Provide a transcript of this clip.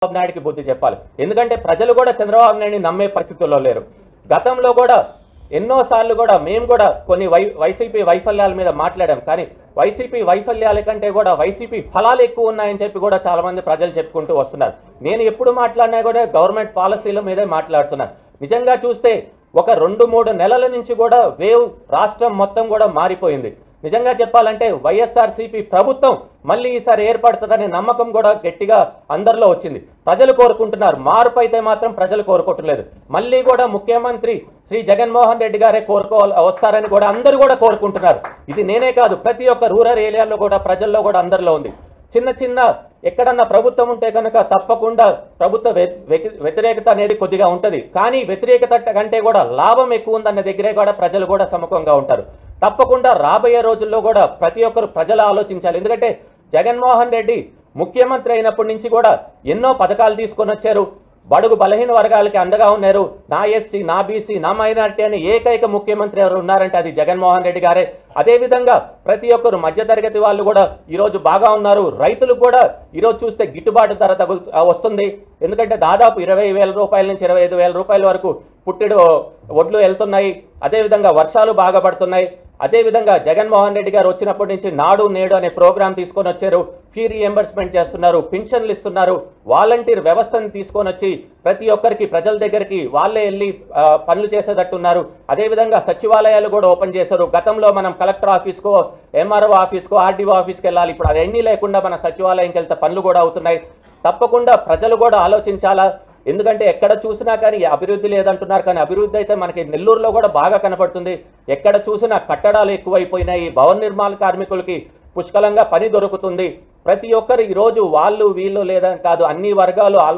చంద్రబాబు నాయుడుకి బుద్ధి చెప్పాలి. ఎందుకంటే ప్రజలు కూడా చంద్రబాబు నాయుడిని నమ్మే పరిస్థితుల్లో లేరు. గతంలో కూడా ఎన్నోసార్లు కూడా మేము కూడా కొన్ని వైసీపీ వైఫల్యాల మీద మాట్లాడాం. కానీ వైసీపీ వైఫల్యాల కంటే కూడా వైసీపీ ఫలాలు ఎక్కువ ఉన్నాయని చెప్పి కూడా చాలా మంది ప్రజలు చెప్పుకుంటూ వస్తున్నారు. నేను ఎప్పుడు మాట్లాడినా కూడా గవర్నమెంట్ పాలసీల మీదే మాట్లాడుతున్నాను. నిజంగా చూస్తే ఒక 2-3 నెలల నుంచి కూడా వేవ్ రాష్ట్రం మొత్తం కూడా మారిపోయింది. నిజంగా చెప్పాలంటే వైఎస్ఆర్సీపీ ప్రభుత్వం మళ్ళీ ఈసారి ఏర్పడుతుందనే నమ్మకం కూడా గట్టిగా అందరిలో వచ్చింది. ప్రజలు కోరుకుంటున్నారు. మార్పు అయితే మాత్రం ప్రజలు కోరుకోవట్లేదు. మళ్ళీ కూడా ముఖ్యమంత్రి శ్రీ జగన్మోహన్ రెడ్డి గారే వస్తారని కూడా అందరూ కూడా కోరుకుంటున్నారు. ఇది నేనే కాదు, ప్రతి ఒక్క రూరల్ ఏరియాలో కూడా ప్రజల్లో కూడా అందరిలో ఉంది. చిన్న ఎక్కడన్నా ప్రభుత్వం ఉంటే కనుక తప్పకుండా ప్రభుత్వ వ్యతిరేకత అనేది కొద్దిగా ఉంటుంది. కానీ వ్యతిరేకత కంటే కూడా లాభం ఎక్కువ ఉందన్న దగ్గరే కూడా ప్రజలు కూడా సముఖంగా ఉంటారు. తప్పకుండా రాబోయే రోజుల్లో కూడా ప్రతి ఒక్కరు ప్రజలు ఆలోచించాలి. ఎందుకంటే జగన్మోహన్ రెడ్డి ముఖ్యమంత్రి అయినప్పటి నుంచి కూడా ఎన్నో పథకాలు తీసుకొని వచ్చారు. బడుగు బలహీన వర్గాలకి అండగా ఉన్నారు. నా ఎస్సీ, నా బీసీ, నా మైనారిటీ అని ఏకైక ముఖ్యమంత్రి ఎవరు ఉన్నారంటే అది జగన్మోహన్ రెడ్డి గారే. అదేవిధంగా ప్రతి ఒక్కరు మధ్యతరగతి వాళ్ళు కూడా ఈరోజు బాగా ఉన్నారు. రైతులకు కూడా ఈరోజు చూస్తే గిట్టుబాటు ధర వస్తుంది. ఎందుకంటే దాదాపు 20,000 రూపాయల నుంచి 25,000 రూపాయల వరకు పుట్టెడు వడ్లు వెళ్తున్నాయి. అదేవిధంగా వర్షాలు బాగా పడుతున్నాయి. అదేవిధంగా జగన్మోహన్ రెడ్డి గారు వచ్చినప్పటి నుంచి నాడు నేడు అనే ప్రోగ్రాం తీసుకొని వచ్చారు. ఫీ రీఎంబర్స్మెంట్ చేస్తున్నారు, పింఛన్లు ఇస్తున్నారు, వాలంటీర్ వ్యవస్థను తీసుకొని వచ్చి ప్రతి ఒక్కరికి ప్రజల దగ్గరికి వాళ్ళే వెళ్ళి పనులు చేసేటట్టున్నారు. అదేవిధంగా సచివాలయాలు కూడా ఓపెన్ చేశారు. గతంలో మనం కలెక్టర్ ఆఫీస్కో, ఎంఆర్ఓ ఆఫీస్కో, ఆర్డీఓ ఆఫీస్కి వెళ్ళాలి. ఇప్పుడు అవన్నీ లేకుండా మన సచివాలయంకి వెళ్తే పనులు కూడా అవుతున్నాయి. తప్పకుండా ప్రజలు కూడా ఆలోచించాలా. ఎందుకంటే ఎక్కడ చూసినా కానీ అభివృద్ధి లేదంటున్నారు. కానీ అభివృద్ధి అయితే మనకి నెల్లూరులో కూడా బాగా కనపడుతుంది. ఎక్కడ చూసినా కట్టడాలు ఎక్కువైపోయినాయి. భవన నిర్మాణ కార్మికులకి పుష్కలంగా పని దొరుకుతుంది. ప్రతి ఒక్కరు ఈరోజు వాళ్ళు వీళ్ళు లేదని కాదు, అన్ని వర్గాలు